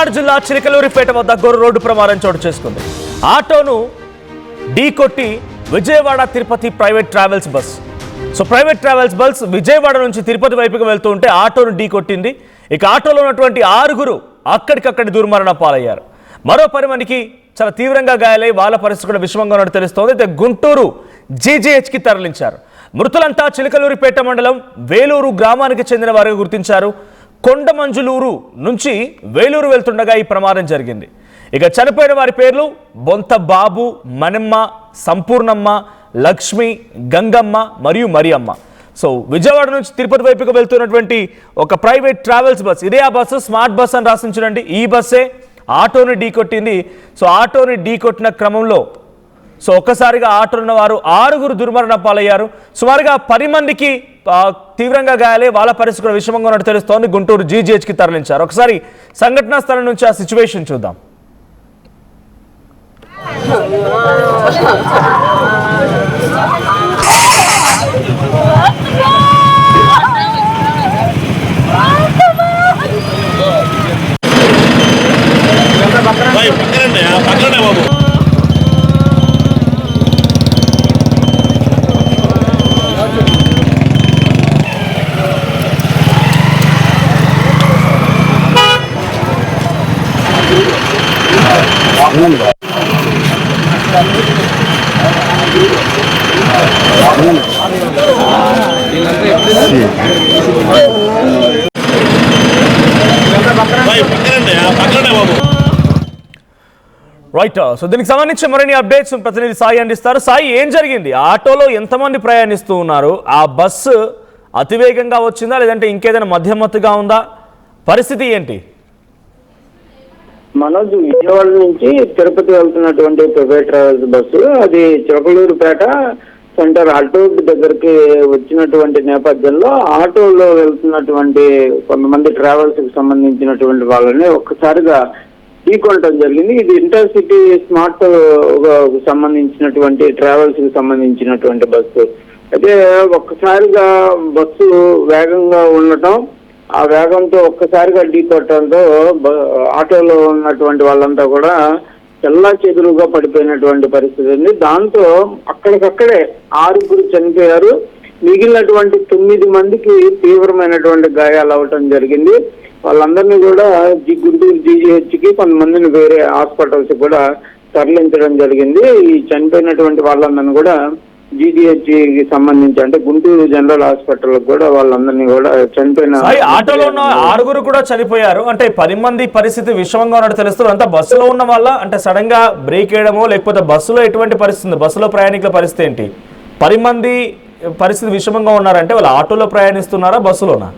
పల్నాడు జిల్లా చిలకలూరిపేట వద్ద ఘోర రోడ్డు ప్రమాదం చోటు చేసుకుంది. ఆటోను ఢీకొట్టి Vijayawada Tirupati private travels bus. Private travels bus Vijayawada నుంచి తిరుపతి వైపుకి వెళ్తూ ఉంటే ఆటోను ఢీకొట్టింది. ఇక ఆటోలో ఉన్నటువంటి 6 అక్కడికక్కడి దుర్మరణ పాలయ్యారు. మరో 10 మందికి చాలా తీవ్రంగా గాయాలై వాళ్ళ పరిస్థితి కూడా విషమంగా ఉన్నట్టు తెలుస్తోంది. అయితే గుంటూరు జీజీహెచ్కి తరలించారు. మృతులంతా చిలకలూరిపేట మండలం వేలూరు గ్రామానికి చెందిన వారిగా గుర్తించారు. కొండమంజులూరు నుంచి వేలూరు వెళ్తుండగా ఈ ప్రమాదం జరిగింది. ఇక చనిపోయిన వారి పేర్లు బొంత బాబు, మణమ్మ, సంపూర్ణమ్మ, లక్ష్మి, గంగమ్మ మరియు మరియమ్మ. విజయవాడ నుంచి తిరుపతి వైపుకి వెళ్తున్నటువంటి ఒక ప్రైవేట్ ట్రావెల్స్ బస్, ఇదే ఆ బస్సు, స్మార్ట్ బస్ అని రాసి చూడండి. ఈ బస్సే ఆటోని ఢీకొట్టింది. ఆటోని ఢీకొట్టిన క్రమంలో ఒక్కసారిగా ఆటో ఉన్న వారు 6 దుర్మరణ పాలయ్యారు. సుమారుగా 10 మందికి తీవ్రంగా గాయాలే, వాళ్ళ పరిస్థితి కూడా విషమంగా ఉన్నట్టు తెలుస్తోంది. గుంటూరు జీజీహెచ్కి తరలించారు. ఒకసారి సంఘటనా స్థలం నుంచి ఆ సిచ్యువేషన్ చూద్దాం. రైట్. దీనికి సంబంధించి మరిన్ని అప్డేట్స్ ప్రతినిధి సాయి అందిస్తారు. సాయి, ఏం జరిగింది? ఆటోలో ఎంతమంది ప్రయాణిస్తూ ఉన్నారు? ఆ బస్సు అతివేగంగా వచ్చిందా లేదంటే ఇంకేదైనా మధ్యమత్తుగా ఉందా? పరిస్థితి ఏంటి? మనోజ్, విజయవాడ నుంచి తిరుపతి వెళ్తున్నటువంటి ప్రైవేట్ ట్రావెల్స్ బస్సు అది చిలకలూరుపేట సెంటర్ ఆటో దగ్గరికి వచ్చినటువంటి నేపథ్యంలో ఆటోలో వెళ్తున్నటువంటి కొంతమంది ట్రావెల్స్ కి సంబంధించినటువంటి వాళ్ళని ఒక్కసారిగా ఢీకొనడం జరిగింది. ఇది ఇంటర్సిటీ స్మార్ట్ సంబంధించినటువంటి ట్రావెల్స్ కి సంబంధించినటువంటి బస్సు. అయితే ఒక్కసారిగా బస్సు వేగంగా ఉండటం, ఆ వేగంతో ఒక్కసారిగా ఢీకొట్టడంతో ఆటోలో ఉన్నటువంటి వాళ్ళంతా కూడా చెల్లా చెదురుగా పడిపోయినటువంటి పరిస్థితి ఉంది. దాంతో అక్కడికక్కడే 6 చనిపోయారు. మిగిలినటువంటి 9 మందికి తీవ్రమైనటువంటి గాయాలు అవటం జరిగింది. వాళ్ళందరినీ కూడా గుంటూరు జీజీహెచ్కి, కొంతమందిని వేరే హాస్పిటల్స్ కూడా తరలించడం జరిగింది. ఈ చనిపోయినటువంటి వాళ్ళందరినీ కూడా జీజీహెచ్కి సంబంధించి అంటే గుంటూరు జనరల్ హాస్పిటల్ కూడా వాళ్ళందరినీ కూడా చనిపోయిన ఆటోలో ఉన్న 6 కూడా చనిపోయారు. అంటే 10 మంది పరిస్థితి విషమంగా ఉన్నట్టు తెలుస్తుంది. అంతా బస్సులో ఉన్న వాళ్ళ, అంటే సడన్ గా బ్రేక్ వేయడమో లేకపోతే బస్సులో ఎటువంటి పరిస్థితి, బస్సులో ప్రయాణికుల పరిస్థితి ఏంటి? 10 మంది పరిస్థితి విషమంగా ఉన్నారంటే వాళ్ళు ఆటోలో ప్రయాణిస్తున్నారా, బస్సులోనా?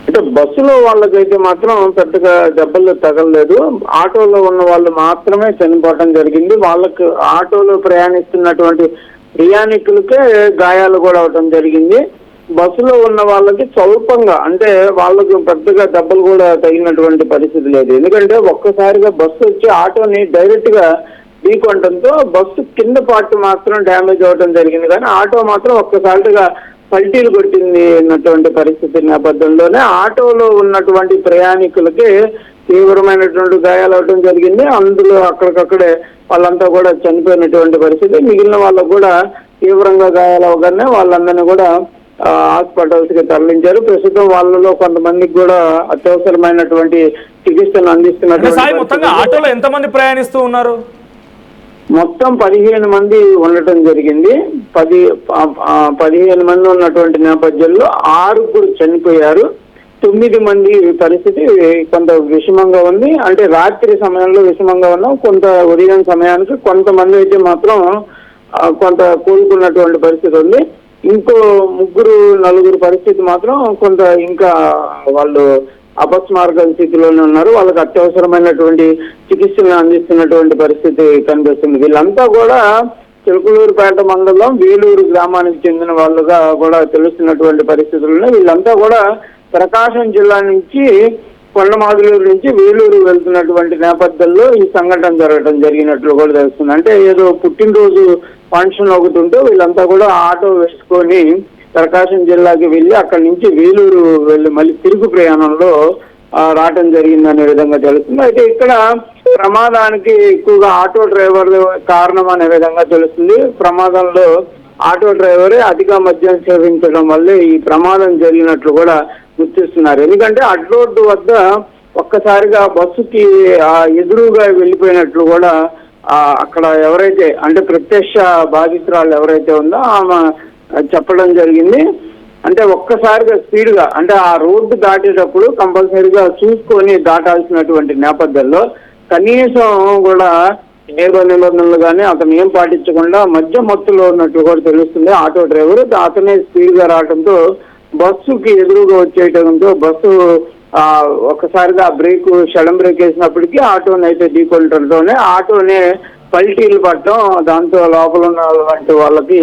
అంటే బస్సులో వాళ్ళకైతే మాత్రం పెద్దగా దెబ్బలు తగలలేదు. ఆటోలో ఉన్న వాళ్ళు మాత్రమే చనిపోవటం జరిగింది. వాళ్ళకు ఆటోలో ప్రయాణిస్తున్నటువంటి ప్రయాణికులకే గాయాలు కూడా అవటం జరిగింది. బస్సులో ఉన్న వాళ్ళకి స్వల్పంగా, అంటే వాళ్ళకు పెద్దగా దెబ్బలు కూడా తగినటువంటి పరిస్థితి లేదు. ఎందుకంటే ఒక్కసారిగా బస్సు వచ్చి ఆటోని డైరెక్ట్ గా ఢీకొనడంతో బస్సు కింద పార్ట్ మాత్రం డ్యామేజ్ అవడం జరిగింది, కానీ ఆటో మాత్రం ఒక్కసారిగా పల్టీలు కొట్టింది అన్నటువంటి పరిస్థితి నేపథ్యంలోనే ఆటోలో ఉన్నటువంటి ప్రయాణికులకి తీవ్రమైనటువంటి గాయాలు అవడం జరిగింది. అందులో అక్కడికక్కడే వాళ్ళంతా కూడా చనిపోయినటువంటి పరిస్థితి. మిగిలిన వాళ్ళకు కూడా తీవ్రంగా గాయాలు అవగానే వాళ్ళందరినీ కూడా హాస్పిటల్స్ కి తరలించారు. ప్రస్తుతం వాళ్ళలో కొంతమందికి కూడా అత్యవసరమైనటువంటి చికిత్సను అందిస్తున్నటువంటి. ఆటోలో ఎంతమంది ప్రయాణిస్తూ ఉన్నారు? మొత్తం 15 మంది ఉండటం జరిగింది. 15 మంది ఉన్నటువంటి నేపథ్యంలో 6 చనిపోయారు. 9 మంది పరిస్థితి కొంత విషమంగా ఉంది. అంటే రాత్రి సమయంలో విషమంగా ఉన్నాం, కొంత ఉదయం సమయానికి కొంతమంది అయితే మాత్రం కొంత కోలుకున్నటువంటి పరిస్థితి ఉంది. ఇంకో 3-4 పరిస్థితి మాత్రం కొంత ఇంకా వాళ్ళు అపస్మారక స్థితిలోనే ఉన్నారు. వాళ్ళకి అత్యవసరమైనటువంటి చికిత్సను అందిస్తున్నటువంటి పరిస్థితి కనిపిస్తుంది. వీళ్ళంతా కూడా చిలకలూరుపేట మండలం వేలూరు గ్రామానికి చెందిన వాళ్ళుగా కూడా తెలుస్తున్నటువంటి పరిస్థితుల్లో వీళ్ళంతా కూడా ప్రకాశం జిల్లా నుంచి కొండమాదులూరు నుంచి వేలూరు వెళ్తున్నటువంటి నేపథ్యంలో ఈ సంఘటన జరగడం జరిగినట్లు కూడా తెలుస్తుంది. అంటే ఏదో పుట్టినరోజు ఫంక్షన్ ఒకటి ఉంటే వీళ్ళంతా కూడా ఆటో వేసుకొని ప్రకాశం జిల్లాకి వెళ్ళి అక్కడి నుంచి వేలూరు వెళ్ళి మళ్ళీ తిరుగు ప్రయాణంలో రావటం జరిగిందనే విధంగా తెలుస్తుంది. అయితే ఇక్కడ ప్రమాదానికి ఎక్కువగా ఆటో డ్రైవర్ కారణం అనే విధంగా తెలుస్తుంది. ప్రమాదంలో ఆటో డ్రైవరే అధిక మద్యం సేవించడం వల్లే ఈ ప్రమాదం జరిగినట్లు కూడా గుర్తిస్తున్నారు. ఎందుకంటే అడ్రోడ్డు వద్ద ఒక్కసారిగా బస్సుకి ఎదురుగా వెళ్ళిపోయినట్లు కూడా అక్కడ ఎవరైతే అంటే ప్రత్యక్ష బాధితురాలు ఎవరైతే ఉందో ఆమె చెప్పడం జరిగింది. అంటే ఒక్కసారిగా స్పీడ్గా అంటే ఆ రోడ్డు దాటేటప్పుడు కంపల్సరీగా చూసుకొని దాటాల్సినటువంటి నేపథ్యంలో కనీసం కూడా నిబంధనలు కానీ అతను ఏం పాటించకుండా మధ్య మత్తులో ఉన్నట్లు కూడా తెలుస్తుంది. ఆటో డ్రైవర్ అతనే స్పీడ్గా రావడంతో బస్సుకి ఎదురుగా వచ్చేయడంతో బస్సు ఒక్కసారిగా బ్రేక్ షడన్ బ్రేక్ వేసినప్పటికీ ఆటోని అయితే ఢీకొనడంతోనే ఆటోనే పల్టీలు పట్టడం, దాంతో లోపల ఉన్నటువంటి వాళ్ళకి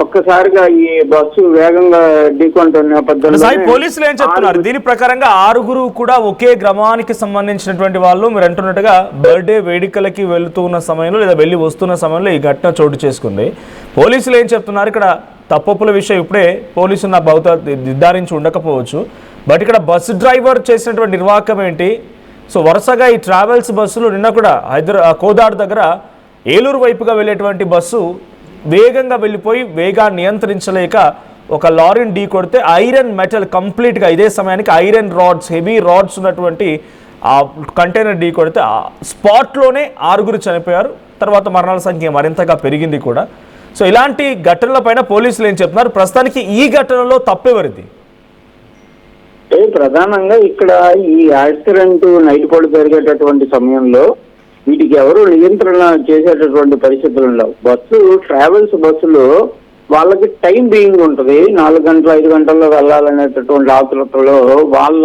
ఒక్కసారిగా ఈ బస్సు వేగంగా ఢీకొనడం నేపథ్యంలో పోలీసులు ఏం చెప్తున్నారు? దీని ప్రకారంగా 6 కూడా ఒకే గ్రామానికి సంబంధించినటువంటి వాళ్ళు మీరు అంటున్నట్టుగా బర్త్డే వేడుకలకి వెళుతూ ఉన్న సమయంలో లేదా వెళ్ళి వస్తున్న సమయంలో ఈ ఘటన చోటు చేసుకుంది. పోలీసులు ఏం చెప్తున్నారు? ఇక్కడ తప్పుల విషయం ఇప్పుడే పోలీసులు నా బహుశా నిర్ధారించి ఉండకపోవచ్చు, బట్ ఇక్కడ బస్సు డ్రైవర్ చేసినటువంటి నిర్వాహకం ఏంటి? సో వరుసగా ఈ ట్రావెల్స్ బస్సులు నిన్న కూడా కోదాడు దగ్గర ఏలూరు వైపుగా వెళ్ళేటువంటి బస్సు వేగంగా వెళ్ళిపోయి వేగాన్ని నియంత్రించలేక ఒక లారీని ఢీ కొడితే ఐరన్ మెటల్ కంప్లీట్గా ఇదే సమయానికి ఐరన్ రాడ్స్ హెవీ రాడ్స్ ఉన్నటువంటి ఆ కంటైనర్ ఢీ కొడితే స్పాట్లోనే 6 చనిపోయారు. తర్వాత మరణాల సంఖ్య మరింతగా పెరిగింది కూడా. సో ఇలాంటి ఘటనలపైన పోలీసులు ఏం చెప్తున్నారు? ప్రస్తుతానికి ఈ ఘటనలో తప్పెవరిది? ప్రధానంగా ఇక్కడ ఈ యాక్సిడెంట్ నైట్ పూట జరిగేటటువంటి సమయంలో వీటికి ఎవరు నియంత్రణ చేసేటటువంటి పరిస్థితులు ఉండవు. ట్రావెల్స్ బస్సులు వాళ్ళకి టైం బీయింగ్ ఉంటుంది, 4 గంటలు 5 గంటల్లో వెళ్ళాలనేటటువంటి ఆతురతలో వాళ్ళ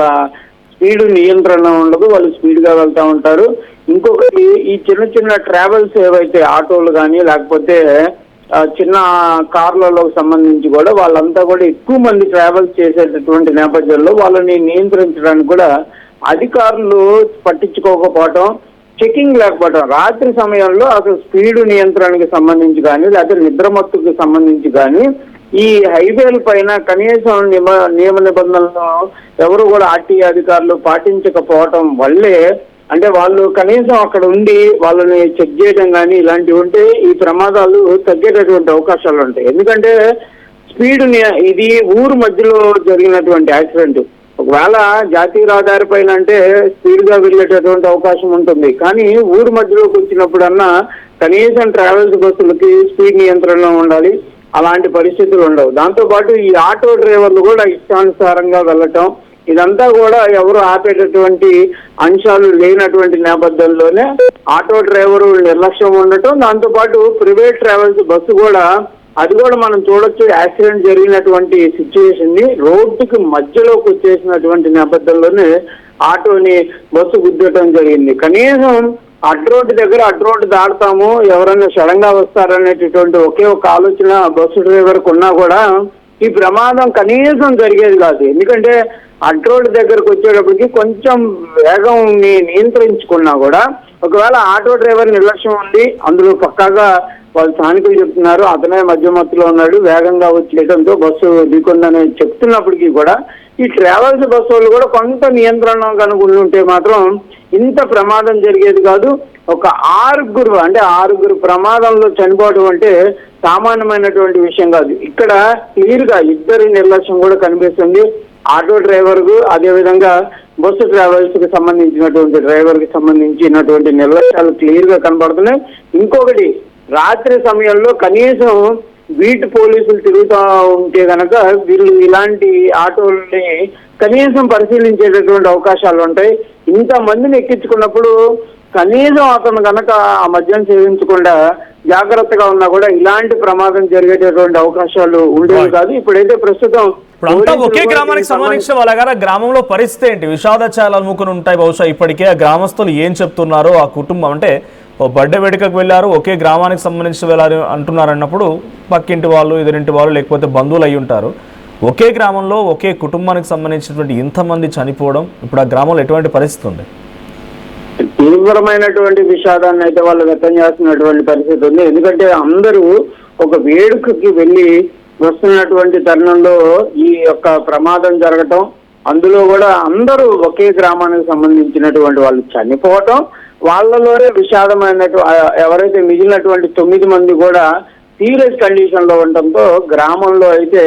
స్పీడ్ నియంత్రణ ఉండదు, వాళ్ళు స్పీడ్ గా వెళ్తా ఉంటారు. ఇంకొకటి ఈ చిన్న ట్రావెల్స్ ఏవైతే ఆటోలు కానీ లేకపోతే చిన్న కార్లలో సంబంధించి కూడా వాళ్ళంతా కూడా ఎక్కువ మంది ట్రావెల్స్ చేసేటటువంటి నేపథ్యంలో వాళ్ళని నియంత్రించడానికి కూడా అధికారులు పట్టించుకోకపోవటం, చెకింగ్ లేకపోవటం, రాత్రి సమయంలో అసలు స్పీడ్ నియంత్రణకి సంబంధించి కానీ లేకపోతే నిద్రమత్తుకి సంబంధించి కానీ ఈ హైవేల పైన కనీసం నియమ నిబంధనలను ఎవరు కూడా ఆర్టీఏ అధికారులు పాటించకపోవటం వల్లే అంటే వాళ్ళు కనీసం అక్కడ ఉండి వాళ్ళని చెక్ చేయడం కానీ ఇలాంటివి ఉంటే ఈ ప్రమాదాలు తగ్గేటటువంటి అవకాశాలు ఉంటాయి. ఎందుకంటే స్పీడ్ ఇది ఊరు మధ్యలో జరిగినటువంటి యాక్సిడెంట్. ఒకవేళ జాతీయ రహదారి పైన అంటే స్పీడ్ గా వెళ్ళేటటువంటి అవకాశం ఉంటుంది, కానీ ఊరు మధ్యలోకి వచ్చినప్పుడన్నా కనీసం ట్రావెల్స్ బస్సులకి స్పీడ్ నియంత్రణ ఉండాలి, అలాంటి పరిస్థితులు ఉండవు. దాంతోపాటు ఈ ఆటో డ్రైవర్లు కూడా ఇష్టానుసారంగా వెళ్ళటం, ఇదంతా కూడా ఎవరు ఆపేటటువంటి అంశాలు లేనటువంటి నేపథ్యంలోనే ఆటో డ్రైవరు నిర్లక్ష్యం ఉండటం, దాంతోపాటు ప్రైవేట్ ట్రావెల్స్ బస్సు కూడా అది కూడా మనం చూడొచ్చు. యాక్సిడెంట్ జరిగినటువంటి సిచ్యువేషన్ ని రోడ్డుకి మధ్యలోకి వచ్చేసినటువంటి నేపథ్యంలోనే ఆటోని బస్సు గుద్దటం జరిగింది. కనీసం అడ్రోడ్డు దగ్గర అడ్రోడ్డు దాడతాము, ఎవరైనా సడన్ గా వస్తారనేటటువంటి ఒకే ఒక ఆలోచన బస్సు డ్రైవర్కి ఉన్నా కూడా ఈ ప్రమాదం కనీసం జరిగేది కాదు. ఎందుకంటే అడ్రోడ్ దగ్గరకు వచ్చేటప్పటికి కొంచెం వేగం నియంత్రించుకున్నా కూడా ఒకవేళ ఆటో డ్రైవర్ నిర్లక్ష్యం ఉంది, అందులో పక్కాగా వాళ్ళు స్థానికులు చెప్తున్నారు అతనే మధ్యమత్తులో ఉన్నాడు, వేగంగా వచ్చేయడంతో బస్సు ఢీకొందని చెప్తున్నప్పటికీ కూడా ఈ ట్రావెల్స్ బస్సు వాళ్ళు కూడా కొంత నియంత్రణ కనుక ఉంటే మాత్రం ఇంత ప్రమాదం జరిగేది కాదు. ఒక 6 ప్రమాదంలో చనిపోవడం అంటే సామాన్యమైనటువంటి విషయం కాదు. ఇక్కడ క్లియర్ గా ఇద్దరి నిర్లక్ష్యం కూడా కనిపిస్తుంది. ఆటో డ్రైవర్ కు అదేవిధంగా బస్సు ట్రావెల్స్ కి సంబంధించినటువంటి డ్రైవర్ కి సంబంధించినటువంటి నిర్లక్ష్యాలు క్లియర్ గా కనబడుతున్నాయి. ఇంకొకటి రాత్రి సమయంలో కనీసం బీట్ పోలీసులు తిరుగుతూ ఉంటే గనక వీళ్ళు ఇలాంటి ఆటోల్ని కనీసం పరిశీలించేటటువంటి అవకాశాలు ఉంటాయి. ఇంతమందిని ఎక్కించుకున్నప్పుడు కనీసం అతను కనుక ఆ మద్యం సేవించకుండా జాగ్రత్తగా ఉన్నా కూడా ఇలాంటి ప్రమాదం జరిగేటటువంటి అవకాశాలు ఉండేవి కాదు. ఇప్పుడైతే ప్రస్తుతం ఒకే గ్రామానికి సంబంధించిన వాళ్ళ గ్రామంలో పరిస్థితి ఏంటి? విషాదచారాలు అమ్ముకుని ఉంటాయి బహుశా ఇప్పటికే. ఆ గ్రామస్తులు ఏం చెప్తున్నారో, ఆ కుటుంబం అంటే ఓ బర్త్డే వేడుకకు వెళ్ళారు, ఒకే గ్రామానికి సంబంధించి వెళ్ళారు అంటున్నారు అన్నప్పుడు పక్కింటి వాళ్ళు ఎదురింటి వాళ్ళు లేకపోతే బంధువులు అయి ఉంటారు. ఒకే గ్రామంలో ఒకే కుటుంబానికి సంబంధించినటువంటి ఇంతమంది చనిపోవడం, ఇప్పుడు ఆ గ్రామంలో ఎటువంటి పరిస్థితి ఉంది? తీవ్రమైనటువంటి విషాదాన్ని అయితే వాళ్ళు వ్యక్తం చేస్తున్నటువంటి పరిస్థితి ఉంది. ఎందుకంటే అందరూ ఒక వేడుకకి వెళ్ళి వస్తున్నటువంటి తరుణంలో ఈ యొక్క ప్రమాదం జరగటం, అందులో కూడా అందరూ ఒకే గ్రామానికి సంబంధించినటువంటి వాళ్ళు చనిపోవటం, వాళ్ళలోనే ఎవరైతే మిగిలినటువంటి 9 మంది కూడా సీరియస్ కండిషన్ లో ఉండటంతో గ్రామంలో అయితే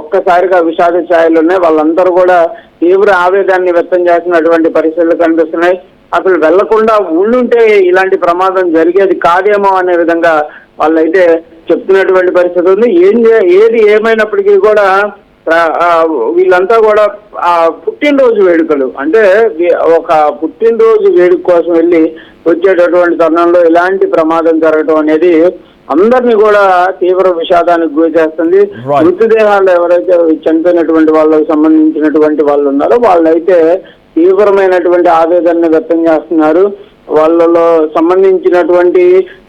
ఒక్కసారిగా విషాద ఛాయలు ఉన్నాయి. వాళ్ళందరూ కూడా తీవ్ర ఆవేదాన్ని వ్యక్తం చేసినటువంటి పరిస్థితులు కనిపిస్తున్నాయి. అసలు వెళ్లకుండా ఉండుంటే ఇలాంటి ప్రమాదం జరిగేది కాదేమో అనే విధంగా వాళ్ళైతే చెప్తున్నటువంటి పరిస్థితి ఉంది. ఏది ఏమైనప్పటికీ కూడా వీళ్ళంతా కూడా ఆ పుట్టినరోజు వేడుకలు అంటే ఒక పుట్టినరోజు వేడుక కోసం వెళ్ళి వచ్చేటటువంటి తరుణంలో ఇలాంటి ప్రమాదం జరగడం అనేది అందరినీ కూడా తీవ్ర విషాదానికి గురి చేస్తుంది. మృతదేహాలు ఎవరైతే చనిపోయినటువంటి వాళ్ళకి సంబంధించినటువంటి వాళ్ళు ఉన్నారో వాళ్ళైతే తీవ్రమైనటువంటి ఆవేదనని వ్యక్తం చేస్తున్నారు. వాళ్ళలో సంబంధించినటువంటి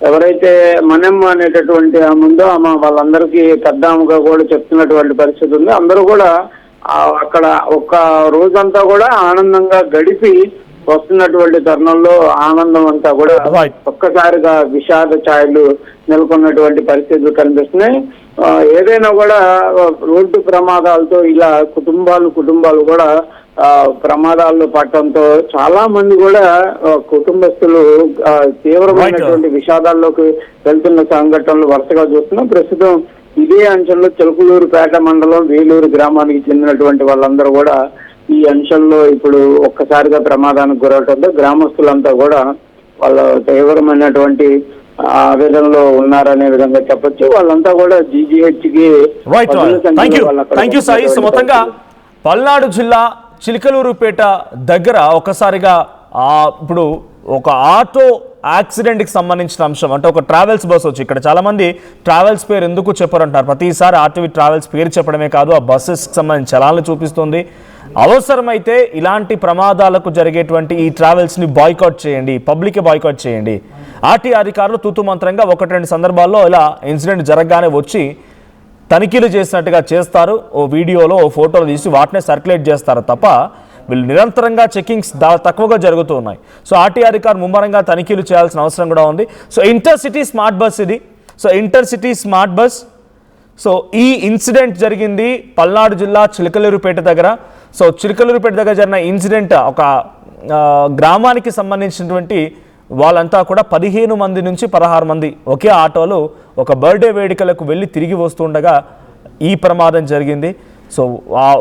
ఎవరైతే మనమ్మ అనేటటువంటి ఆమె ఉందో ఆమె వాళ్ళందరికీ పెద్దాముగా కూడా చెప్తున్నటువంటి పరిస్థితి ఉంది. అందరూ కూడా అక్కడ ఒక రోజంతా కూడా ఆనందంగా గడిపి వస్తున్నటువంటి తరుణంలో ఆనందం అంతా కూడా ఒక్కసారిగా విషాద ఛాయలు నెలకొన్నటువంటి పరిస్థితులు కనిపిస్తున్నాయి. ఏదైనా కూడా రోడ్డు ప్రమాదాలతో ఇలా కుటుంబాలు కూడా ప్రమాదాల్లో పడటంతో చాలా మంది కూడా కుటుంబస్తులు తీవ్రమైనటువంటి విషాదాల్లోకి వెళ్తున్న సంఘటనలు వరుసగా చూస్తున్నాం. ప్రస్తుతం ఇదే అంశంలో చిలకలూరుపేట మండలం వేలూరు గ్రామానికి చెందినటువంటి వాళ్ళందరూ కూడా ఈ అంశంలో ఇప్పుడు ఒక్కసారిగా ప్రమాదానికి గురవడంతో గ్రామస్తులంతా కూడా వాళ్ళ తీవ్రమైనటువంటి ఆవేదనలో ఉన్నారనే విధంగా చెప్పొచ్చు. వాళ్ళంతా కూడా GGH కి మొత్తంగా పల్నాడు జిల్లా చిలకలూరుపేట దగ్గర ఒక్కసారిగా ఇప్పుడు ఒక ఆటో యాక్సిడెంట్కి సంబంధించిన అంశం అంటే ఒక ట్రావెల్స్ బస్ వచ్చి ఇక్కడ చాలా మంది ట్రావెల్స్ పేరు ఎందుకు చెప్పారంటారు. ప్రతిసారి ఆర్టీవీ ట్రావెల్స్ పేరు చెప్పడమే కాదు ఆ బస్సెస్కి సంబంధించిన చలాలను చూపిస్తుంది. అవసరమైతే ఇలాంటి ప్రమాదాలకు జరిగేటువంటి ఈ ట్రావెల్స్ని బాయ్కాట్ చేయండి, పబ్లిక్ బాయ్కాట్ చేయండి. ఆర్టీ అధికారులు తూతు మంత్రంగా 1-2 సందర్భాల్లో ఇలా ఇన్సిడెంట్ జరగగానే వచ్చి తనిఖీలు చేసినట్టుగా చేస్తారు. ఓ వీడియోలో ఓ ఫోటోలు తీసి వాటినే సర్క్యులేట్ చేస్తారు తప్ప వీళ్ళు నిరంతరంగా చెకింగ్స్ తక్కువగా జరుగుతూ ఉన్నాయి. సో ఆర్టీ అధికారులు ముమ్మరంగా తనిఖీలు చేయాల్సిన అవసరం కూడా ఉంది. సో ఇంటర్సిటీ స్మార్ట్ బస్ ఇది. So intercity smart bus. So ఈ ఇన్సిడెంట్ జరిగింది పల్నాడు జిల్లా చిలకలూరుపేట దగ్గర. సో చిలకలూరుపేట దగ్గర జరిగిన ఇన్సిడెంట్ ఒక గ్రామానికి సంబంధించినటువంటి వాళ్ళంతా కూడా 15 మంది నుంచి 16 మంది ఒకే ఆటోలో ఒక బర్త్డే వేడుకలకు వెళ్ళి తిరిగి వస్తుండగా ఈ ప్రమాదం జరిగింది. సో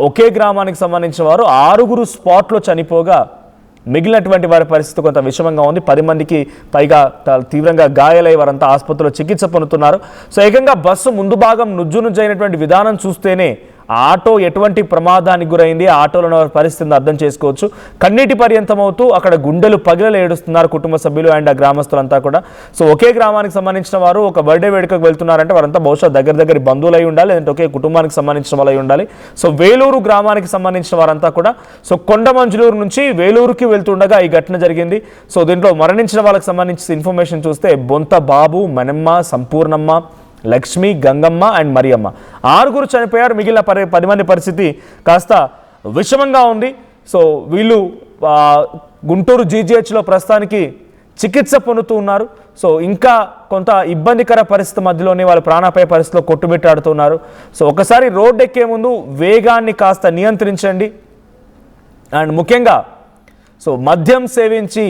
ఒకే గ్రామానికి సంబంధించిన వారు 6 స్పాట్లో చనిపోగా మిగిలినటువంటి వారి పరిస్థితి కొంత విషమంగా ఉంది. 10 మందికి పైగా తీవ్రంగా గాయాలై వారంతా ఆసుపత్రిలో చికిత్స పొందుతున్నారు. సో ఏకంగా బస్సు ముందు భాగం నుజ్జునుజ్జైనటువంటి విధానం చూస్తేనే ఆటో ఎటువంటి ప్రమాదానికి గురైంది, ఆటోలో పరిస్థితిని అర్థం చేసుకోవచ్చు. కన్నీటి పర్యంతమవుతూ అక్కడ గుండెలు పగిలలు ఏడుస్తున్నారు కుటుంబ సభ్యులు అండ్ ఆ గ్రామస్తులంతా కూడా. సో ఒకే గ్రామానికి సంబంధించిన వారు ఒక బర్త్డే వేడుకకు వెళ్తున్నారంటే వారంతా బహుశా దగ్గర బంధువులు అయి ఉండాలి, లేదంటే ఒకే కుటుంబానికి సంబంధించిన వాళ్ళు అయి ఉండాలి. సో వేలూరు గ్రామానికి సంబంధించిన వారంతా కూడా సో కొండమంజులూరు నుంచి వేలూరుకి వెళ్తుండగా ఈ ఘటన జరిగింది. సో దీంట్లో మరణించిన వాళ్ళకి సంబంధించిన ఇన్ఫర్మేషన్ చూస్తే బొంత బాబు, మనమ్మ, సంపూర్ణమ్మ, లక్ష్మి, గంగమ్మ అండ్ మరియమ్మ 6 చనిపోయారు. మిగిలిన 10 మంది పరిస్థితి కాస్త విషమంగా ఉంది. సో వీళ్ళు గుంటూరు GGHలో ప్రస్తుతానికి చికిత్స పొందుతూ ఉన్నారు. సో ఇంకా కొంత ఇబ్బందికర పరిస్థితి మధ్యలోనే వాళ్ళు ప్రాణాపాయ పరిస్థితిలో కొట్టుబెట్టాడుతున్నారు. సో ఒకసారి రోడ్డు ఎక్కే ముందు వేగాన్ని కాస్త నియంత్రించండి. అండ్ ముఖ్యంగా సో మద్యం సేవించి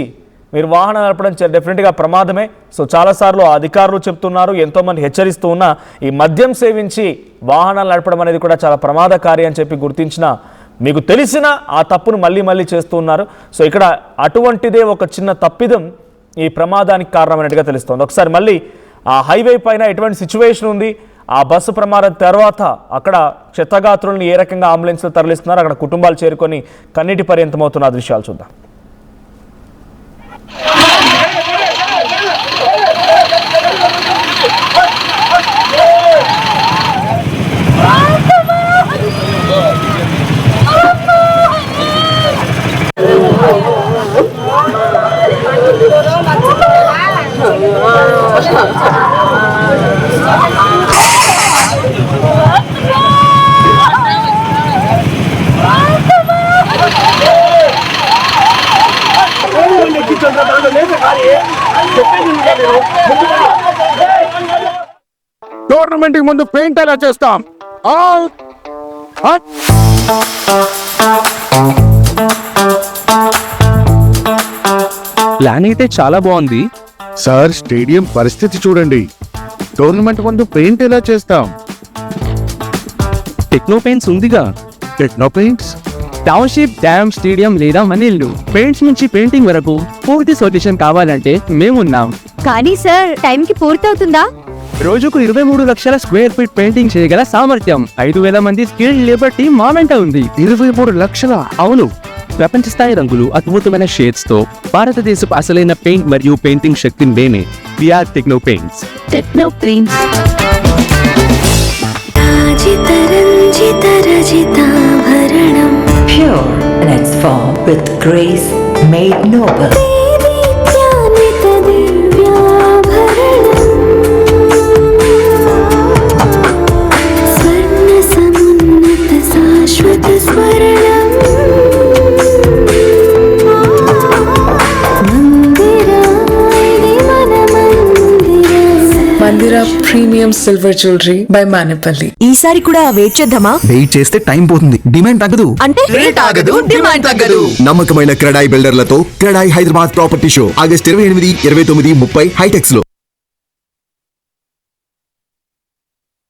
మీరు వాహనం నడపడం డెఫినెట్గా ప్రమాదమే. సో చాలాసార్లు అధికారులు చెప్తున్నారు, ఎంతోమంది హెచ్చరిస్తూ ఉన్నా ఈ మద్యం సేవించి వాహనాలు నడపడం అనేది కూడా చాలా ప్రమాదకారి అని చెప్పి గుర్తించిన మీకు తెలిసిన ఆ తప్పును మళ్ళీ చేస్తూ ఉన్నారు. సో ఇక్కడ అటువంటిదే ఒక చిన్న తప్పిదం ఈ ప్రమాదానికి కారణమైనట్టుగా తెలుస్తోంది. ఒకసారి మళ్ళీ ఆ హైవే పైన ఎటువంటి సిచ్యువేషన్ ఉంది, ఆ బస్సు ప్రమాదం తర్వాత అక్కడ క్షతగాత్రులను ఏ రకంగా అంబులెన్స్లో తరలిస్తున్నారు, అక్కడ కుటుంబాలు చేరుకొని కన్నీటి పర్యంతమవుతున్న దృశ్యాలు చూద్దాం. టోర్నమెంట్ కి ముందు పెయింట్ ఎలా చేస్తాం. ప్లాన్ అయితే చాలా బాగుంది. సార్ స్టేడియం పరిస్థితి చూడండి. టోర్నమెంట్ ముందు పెయింట్ ఎలా చేస్తాం? టెక్నో పెయింట్స్ ఉందిగా. Techno paints. Township, dam, stadium లేదా మనీళ్లు, పెయింట్స్ నుంచి పెయింటింగ్ వరకు పూర్తి సొల్యూషన్ కావాలంటే మేమున్నాం. కానీ సార్ టైంకి పూర్తవుతుందా? రోజుకు 23 లక్షల స్క్వేర్ ఫీట్ పెయింటింగ్ చేయగల సామర్థ్యం, 5,000 మంది స్కిల్డ్ లేబర్ టీం మా వెంట ఉంది. 23 లక్షల. అవును, ప్రపంచ స్థాయి రంగులు, అద్భుతమైన షేడ్స్ తో భారతదేశపు అసలైన పెయింట్ మరియు పెయింటింగ్ శక్తిని మేమే. We are techno paints. Techno paints. Pure in its form with grace made noble. Mandira Premium Silver Jewelry by Manipali. ఈసారి కూడా వెయిట్ చేద్దామా? వెయిట్ చేస్తే టైం పోతుంది, డిమాండ్ తగ్గదు. అంటే రేట్ ఆగదు, డిమాండ్ తగ్గదు. నమ్మకమైన క్రెడాయి బిల్డర్లతో CREDAI Hyderabad property show August 28, 29, 30 HITEX లో.